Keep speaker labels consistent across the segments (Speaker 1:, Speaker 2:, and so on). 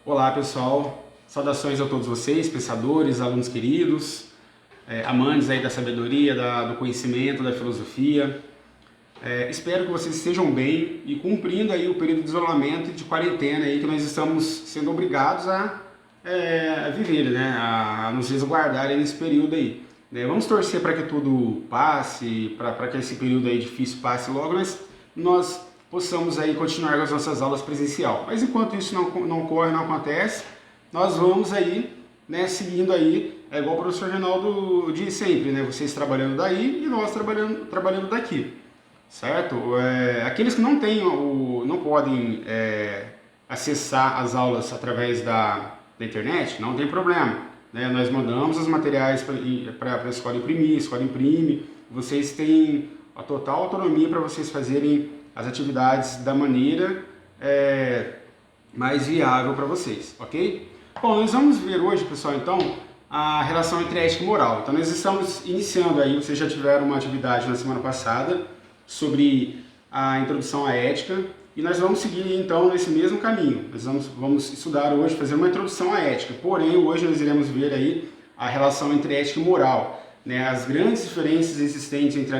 Speaker 1: Olá pessoal, saudações a todos vocês, pensadores, alunos queridos, amantes aí da sabedoria, do conhecimento, da filosofia. Espero que vocês estejam bem e cumprindo aí o período de isolamento e de quarentena aí que nós estamos sendo obrigados a viver, né? A nos resguardar aí nesse período aí. Né? Vamos torcer para que tudo passe, para que esse período aí difícil passe logo, mas nós possamos aí continuar com as nossas aulas presencial. Mas enquanto isso não ocorre, não acontece, nós vamos aí, né, seguindo aí, é igual o professor Reinaldo diz sempre, né, vocês trabalhando daí e nós trabalhando daqui, certo? Aqueles que não podem acessar as aulas através da internet, não tem problema, né? Nós mandamos os materiais para a escola imprimir, a escola imprime, vocês têm a total autonomia para vocês fazerem as atividades da maneira mais viável para vocês, ok? Bom, nós vamos ver hoje, pessoal, então, a relação entre ética e moral. Então, nós estamos iniciando aí, vocês já tiveram uma atividade na semana passada sobre a introdução à ética, e nós vamos seguir, então, nesse mesmo caminho. Nós vamos estudar hoje, fazer uma introdução à ética, porém, hoje nós iremos ver aí a relação entre ética e moral, né? As grandes diferenças existentes entre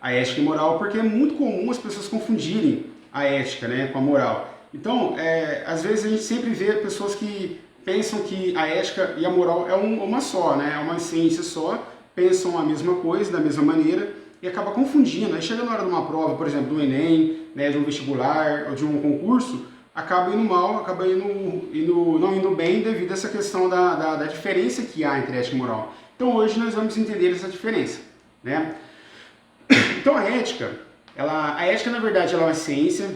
Speaker 1: a ética e moral, porque é muito comum as pessoas confundirem a ética, né, com a moral. Então, às vezes a gente sempre vê pessoas que pensam que a ética e a moral é uma só, né, é uma ciência só, pensam a mesma coisa, da mesma maneira, e acaba confundindo. Aí chega na hora de uma prova, por exemplo, do Enem, né, de um vestibular ou de um concurso, acaba indo mal, acaba não indo bem devido a essa questão da diferença que há entre ética e moral. Então hoje nós vamos entender essa diferença, né? Então a ética na verdade ela é uma ciência,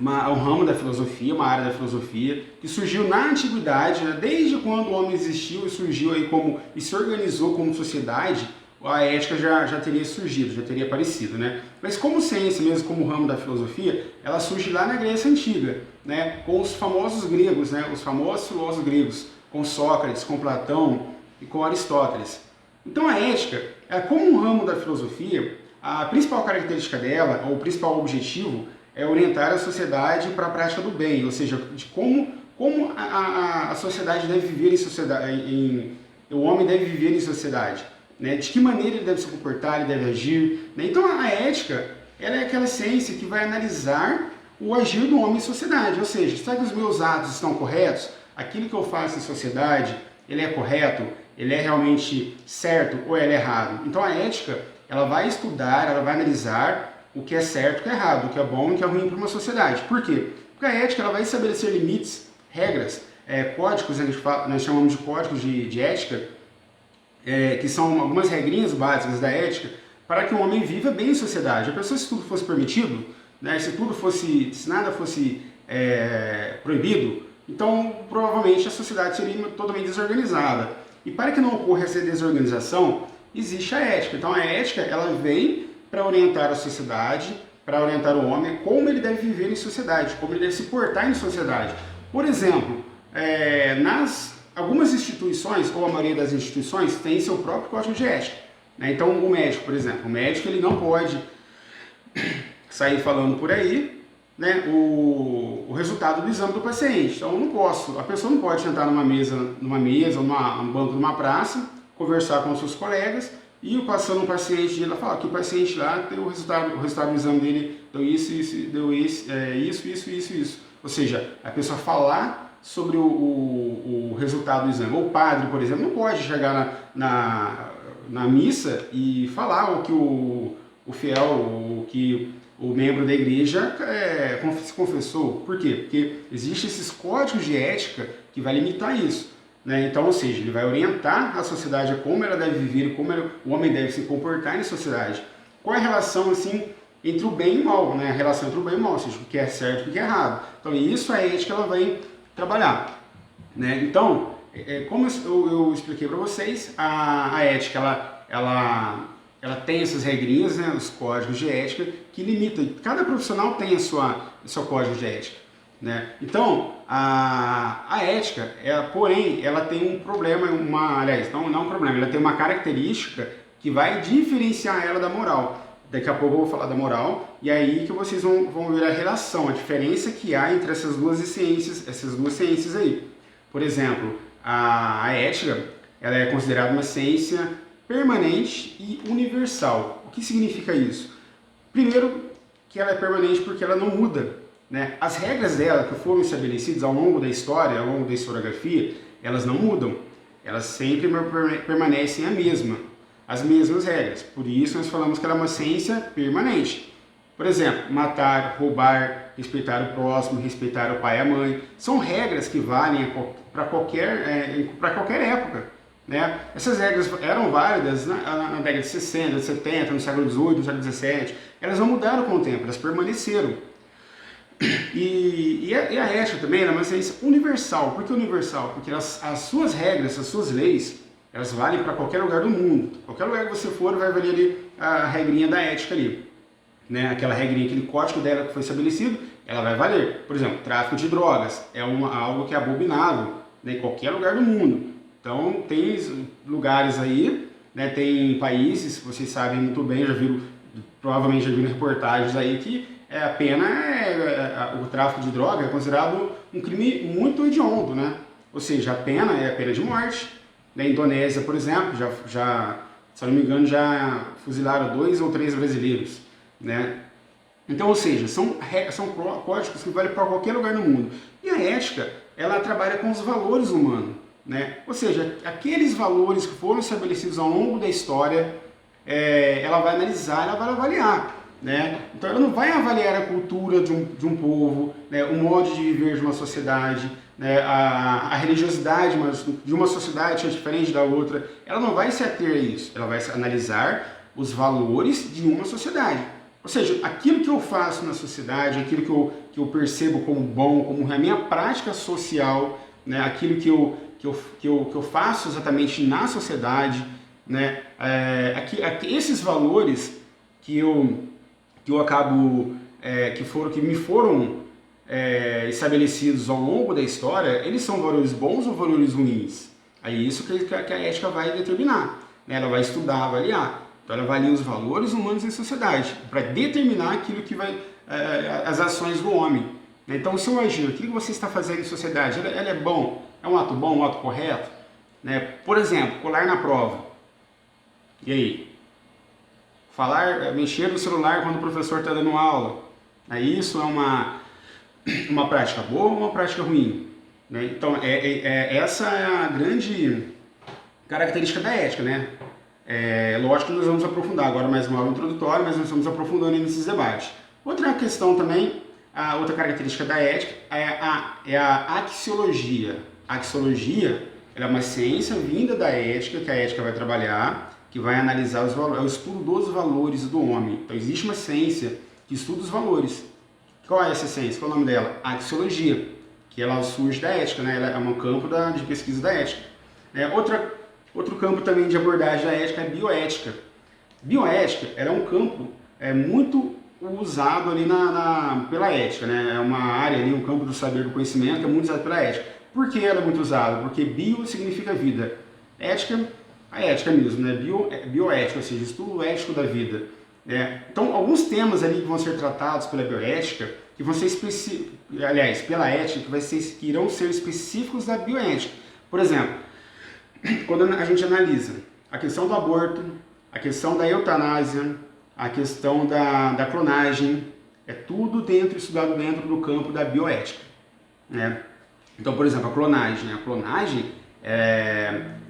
Speaker 1: um ramo da filosofia, uma área da filosofia que surgiu na antiguidade, né? Desde quando o homem existiu e surgiu aí e se organizou como sociedade, a ética já teria surgido, já teria aparecido, né? Mas como ciência mesmo, como ramo da filosofia, ela surge lá na Grécia Antiga, né? Com os famosos gregos, né? Os famosos filósofos gregos, com Sócrates, com Platão e com Aristóteles. Então a ética, como um ramo da filosofia, a principal característica dela, ou o principal objetivo, é orientar a sociedade para a prática do bem, ou seja, de como a sociedade deve viver em sociedade, o homem deve viver em sociedade, né? De que maneira ele deve se comportar, ele deve agir, né? Então a ética, ela é aquela ciência que vai analisar o agir do homem em sociedade, ou seja, será que os meus atos estão corretos? Aquilo que eu faço em sociedade, ele é correto? Ele é realmente certo ou ele é errado? Então a ética, ela vai estudar, ela vai analisar o que é certo e o que é errado, o que é bom e o que é ruim para uma sociedade. Por quê? Porque a ética ela vai estabelecer limites, regras, códigos, nós chamamos de códigos de ética, que são algumas regrinhas básicas da ética, para que o homem viva bem em sociedade. A pessoa, se tudo fosse permitido, né, se nada fosse proibido, então provavelmente a sociedade seria totalmente desorganizada. E para que não ocorra essa desorganização, existe a ética. Então a ética ela vem para orientar a sociedade, para orientar o homem como ele deve viver em sociedade, como ele deve se portar em sociedade. Por exemplo, algumas instituições, ou a maioria das instituições, tem seu próprio código de ética, né? Então o médico, por exemplo, o médico ele não pode sair falando por aí, né, o resultado do exame do paciente. Então a pessoa não pode sentar numa mesa ou num banco de uma praça, conversar com os seus colegas e passando um paciente, ela fala que o paciente lá tem o resultado do exame dele deu isso. Ou seja, a pessoa falar sobre o resultado do exame. O padre, por exemplo, não pode chegar na missa e falar o que o fiel, o que o membro da igreja se confessou. Por quê? Porque existem esses códigos de ética que vai limitar isso. Né? Então, ou seja, ele vai orientar a sociedade a como ela deve viver, como o homem deve se comportar na sociedade. Qual é a relação, assim, entre o bem e o mal, né? A relação entre o bem e o mal, ou seja, o que é certo e o que é errado. Então, isso a ética ela vai trabalhar. Né? Então, como eu expliquei para vocês, a ética, ela tem essas regrinhas, né, os códigos de ética, que limitam. Cada profissional tem o seu código de ética. Né? Então, a ética, porém, ela tem um problema, não um problema, ela tem uma característica que vai diferenciar ela da moral. Daqui a pouco eu vou falar da moral, e aí que vocês vão ver a relação, a diferença que há entre essas duas ciências aí. Por exemplo, a ética, ela é considerada uma ciência permanente e universal. O que significa isso? Primeiro, que ela é permanente porque ela não muda, né? As regras dela que foram estabelecidas ao longo da história, ao longo da historiografia, elas não mudam. Elas sempre permanecem as mesmas regras. Por isso nós falamos que ela é uma ciência permanente. Por exemplo, matar, roubar, respeitar o próximo, respeitar o pai e a mãe, são regras que valem para qualquer época, né? Essas regras eram válidas na década de 60, de 70, no século XVIII, no século XVII. Elas não mudaram com o tempo, elas permaneceram. E a ética também é uma ciência universal. Por que universal? Porque as suas regras, as suas leis, elas valem para qualquer lugar do mundo. Qualquer lugar que você for, vai valer ali a regrinha da ética ali, né? Aquela regrinha, aquele código dela que foi estabelecido, ela vai valer. Por exemplo, tráfico de drogas é algo que é abominável, né, em qualquer lugar do mundo. Então, tem lugares aí, né, tem países, vocês sabem muito bem, provavelmente já viram reportagens aí que a pena o tráfico de droga é considerado um crime muito hediondo, né? Ou seja, a pena é a pena de morte. Na Indonésia, por exemplo, se eu não me engano, já fuzilaram 2 ou 3 brasileiros, né? Então, ou seja, são códigos que valem para qualquer lugar do mundo. E a ética, ela trabalha com os valores humanos, né? Ou seja, aqueles valores que foram estabelecidos ao longo da história, ela vai analisar, ela vai avaliar, né? Então ela não vai avaliar a cultura de um povo, né? O modo de viver de uma sociedade, né? A religiosidade de uma sociedade é diferente da outra. Ela não vai se ater a isso, ela vai analisar os valores de uma sociedade. Ou seja, aquilo que eu faço na sociedade, aquilo que eu percebo como bom, como a minha prática social, né? Aquilo que eu faço exatamente na sociedade, né? Esses valores que eu acabo, que me foram estabelecidos ao longo da história, eles são valores bons ou valores ruins? É isso que a ética vai determinar, né? Ela vai estudar, avaliar. Então ela avalia os valores humanos em sociedade, para determinar aquilo que as ações do homem. Então, se eu imagino, aquilo que você está fazendo em sociedade, ela é bom? É um ato bom, um ato correto? Né? Por exemplo, colar na prova. E aí? Mexer no celular quando o professor está dando aula. Isso é uma prática boa ou uma prática ruim? Né? Então, essa é a grande característica da ética, né? Lógico que nós vamos aprofundar agora mais uma aula introdutória, mas nós estamos aprofundando nesses debates. Outra questão também, outra característica da ética é a axiologia. A axiologia é uma ciência vinda da ética, que a ética vai trabalhar, que vai analisar o estudo dos valores do homem. Então existe uma ciência que estuda os valores. Qual é essa ciência? Qual é o nome dela? A axiologia, que ela surge da ética, né? Ela é um campo de pesquisa da ética. Outro campo também de abordagem da ética é bioética. Bioética é um campo muito usado ali pela ética, né? É uma área ali, um campo do saber do conhecimento que é muito usado pela ética. Por que ela é muito usada? Porque bio significa vida. Ética, a ética mesmo, né? Bioética, ou seja, estudo ético da vida. Então, alguns temas ali que vão ser tratados pela bioética, que vão ser pela ética, que irão ser específicos da bioética. Por exemplo, quando a gente analisa a questão do aborto, a questão da eutanásia, a questão da clonagem, é tudo estudado dentro do campo da bioética, né? Então, por exemplo, a clonagem,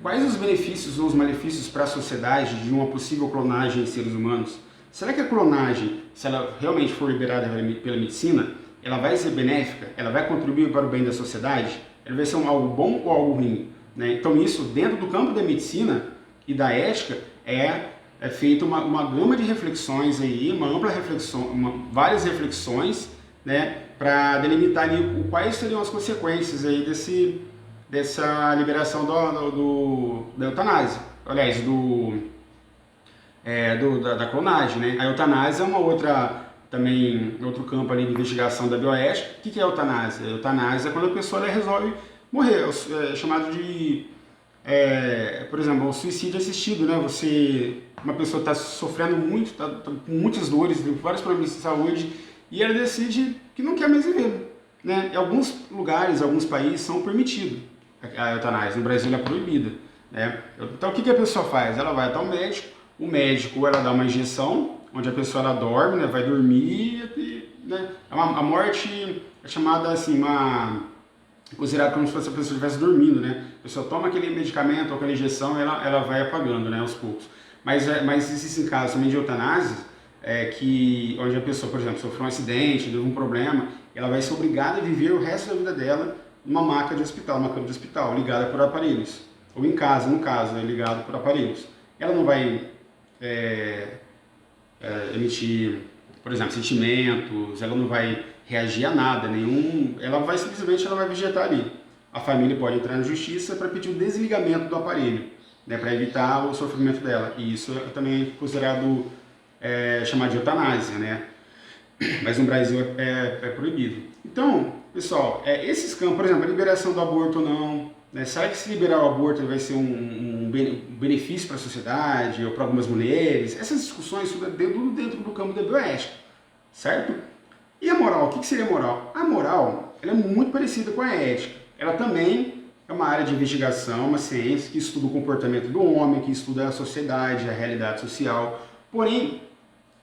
Speaker 1: quais os benefícios ou os malefícios para a sociedade de uma possível clonagem em seres humanos? Será que a clonagem, se ela realmente for liberada pela medicina, ela vai ser benéfica? Ela vai contribuir para o bem da sociedade? Ela vai ser algo bom ou algo ruim? Né? Então isso, dentro do campo da medicina e da ética, é feita uma gama de reflexões aí, uma ampla reflexão, várias reflexões, né, para delimitar ali quais seriam as consequências aí dessa liberação da eutanásia, aliás, da clonagem, né? A eutanásia é outro campo ali de investigação da bioética. O que é a eutanásia? A eutanásia é quando a pessoa resolve morrer, é chamado de por exemplo, o suicídio assistido, né? Uma pessoa está sofrendo muito, tá com muitas dores, tem vários problemas de saúde, e ela decide que não quer mais viver, né? Em alguns lugares, alguns países são permitidos a eutanásia, no Brasil ela é proibida, né? Então o que a pessoa faz? Ela vai até o médico ela dá uma injeção, onde a pessoa ela dorme, né? Vai dormir, né? A morte é chamada assim, considerado como se fosse a pessoa estivesse dormindo, né? A pessoa toma aquele medicamento ou aquela injeção, ela vai apagando, né, aos poucos. Mas existem casos também de eutanásia, onde a pessoa, por exemplo, sofreu um acidente, deu um problema, ela vai ser obrigada a viver o resto da vida dela numa maca de hospital, numa cama de hospital, ligada por aparelhos. Ou em casa, no caso, né, ligado por aparelhos. Ela não vai emitir, por exemplo, sentimentos, ela não vai reagir a nada, ela vai simplesmente vegetar ali. A família pode entrar na justiça para pedir o desligamento do aparelho, né, para evitar o sofrimento dela. E isso também é considerado chamado de eutanásia, né? Mas no Brasil é proibido. Então, pessoal, esses campos, por exemplo, a liberação do aborto ou não, né? Será que se liberar o aborto vai ser um benefício para a sociedade ou para algumas mulheres? Essas discussões tudo dentro do campo da bioética, certo? E a moral? O que seria a moral? A moral ela é muito parecida com a ética. Ela também é uma área de investigação, uma ciência que estuda o comportamento do homem, que estuda a sociedade, a realidade social. Porém,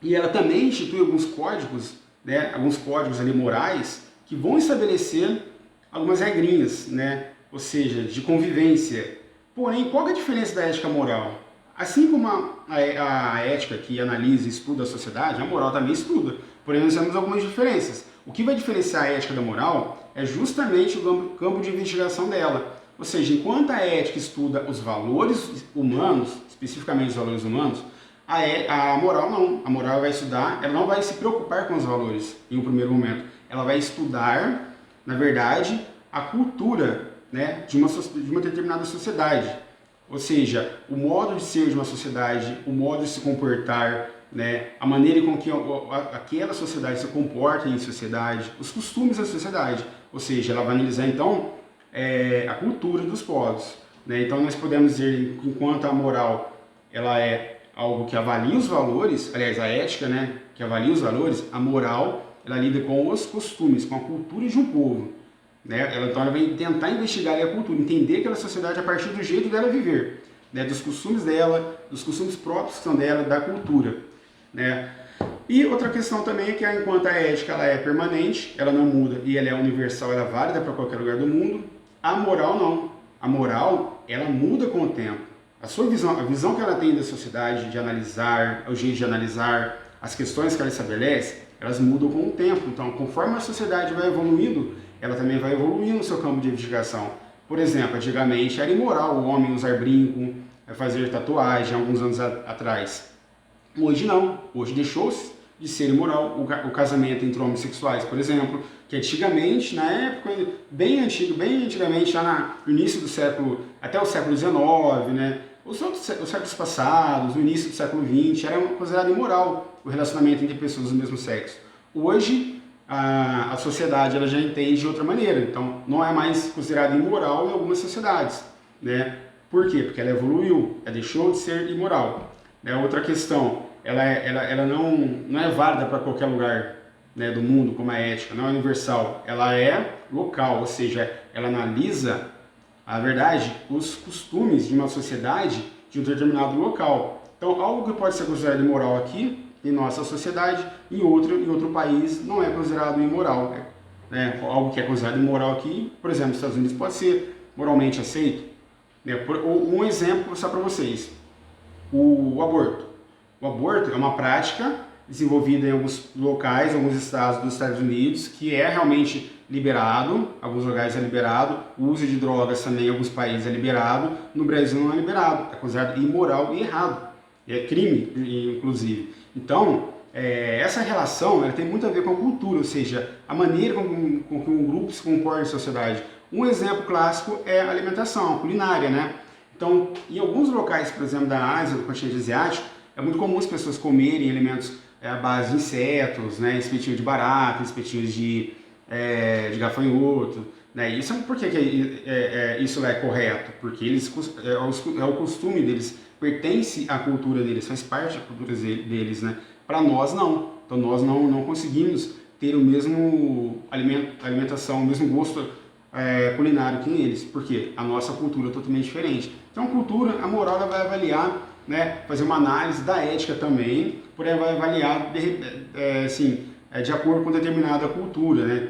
Speaker 1: e ela também institui alguns códigos, né, alguns códigos ali morais que vão estabelecer algumas regrinhas, né, ou seja, de convivência. Porém, qual é a diferença da ética moral? Assim como a ética que analisa e estuda a sociedade, a moral também estuda. Porém, nós temos algumas diferenças. O que vai diferenciar a ética da moral é justamente o campo de investigação dela. Ou seja, enquanto a ética estuda os valores humanos, especificamente os valores humanos, a moral não. A moral vai estudar, ela não vai se preocupar com os valores em um primeiro momento. Ela vai estudar, na verdade, a cultura, né, de uma determinada sociedade. Ou seja, o modo de ser de uma sociedade, o modo de se comportar, né, a maneira com que aquela sociedade se comporta em sociedade, os costumes da sociedade. Ou seja, ela vai analisar então a cultura dos povos. Né? Então nós podemos dizer que enquanto a moral ela é algo que avalia os valores, aliás, a ética, né, que avalia os valores, a moral ela lida com os costumes, com a cultura de um povo. Né? Então ela vai tentar investigar a cultura, entender aquela sociedade a partir do jeito dela viver, né? Dos costumes dela, dos costumes próprios que são dela, da cultura. Né? E outra questão também é que enquanto a ética ela é permanente, ela não muda e ela é universal, ela é válida para qualquer lugar do mundo, a moral não. A moral ela muda com o tempo. A sua visão, a visão que ela tem da sociedade, de analisar, o jeito de analisar, as questões que ela estabelece, elas mudam com o tempo. Então, conforme a sociedade vai evoluindo, ela também vai evoluir no seu campo de investigação. Por exemplo, antigamente era imoral o homem usar brinco, fazer tatuagem, alguns anos atrás. Hoje não, hoje deixou-se de ser imoral o casamento entre homossexuais, por exemplo, que antigamente, na época, bem antigamente, lá no início do século, até o século XIX, né, os séculos passados, no início do século XX, era considerado imoral o relacionamento entre pessoas do mesmo sexo. Hoje, a sociedade ela já entende de outra maneira, então não é mais considerado imoral em algumas sociedades, né? Por quê? Porque ela evoluiu, ela deixou de ser imoral. Né? Outra questão, ela não é válida para qualquer lugar, né, do mundo, como a ética, não é universal, ela é local, ou seja, ela analisa, a verdade, os costumes de uma sociedade de um determinado local. Então, algo que pode ser considerado imoral aqui, em nossa sociedade, em outro país não é considerado imoral. Né? Algo que é considerado imoral aqui, por exemplo, nos Estados Unidos pode ser moralmente aceito. Né? Um exemplo só para vocês, o aborto. O aborto é uma prática desenvolvida em alguns locais, alguns estados dos Estados Unidos, que é realmente liberado, alguns lugares é liberado, o uso de drogas também em alguns países é liberado, no Brasil não é liberado, é considerado imoral e errado, é crime, inclusive. Então, essa relação ela tem muito a ver com a cultura, ou seja, a maneira com que um grupo se comporta em sociedade. Um exemplo clássico é a alimentação, a culinária, né? Então, em alguns locais, por exemplo, da Ásia, do continente asiático, é muito comum as pessoas comerem alimentos à base de insetos, né? Espetinhos de barata, espetinhos de gafanhoto, né? Isso, por que isso é correto? Porque é o costume deles, pertence à cultura deles, faz parte da cultura deles, né? Para nós, não. Então, nós não conseguimos ter o mesmo alimentação, o mesmo gosto culinário que eles, porque a nossa cultura é totalmente diferente. Então, a cultura, a moral, ela vai avaliar, né, fazer uma análise da ética também, porém vai avaliar de acordo com determinada cultura, né,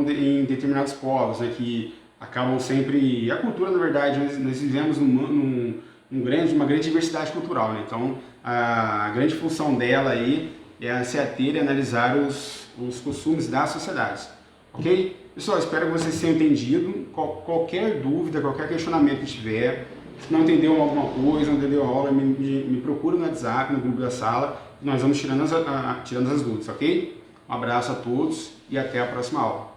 Speaker 1: em determinados povos, né, que acabam sempre... A cultura, na verdade, nós vivemos uma grande diversidade cultural, né? Então a grande função dela aí é se ater e analisar os costumes das sociedades, ok? Pessoal, espero que vocês tenham entendido. Qualquer dúvida, qualquer questionamento que tiver, se não entendeu alguma coisa, não entendeu a aula, me procura no WhatsApp, no grupo da sala, e nós vamos tirando as dúvidas, ok? Um abraço a todos e até a próxima aula.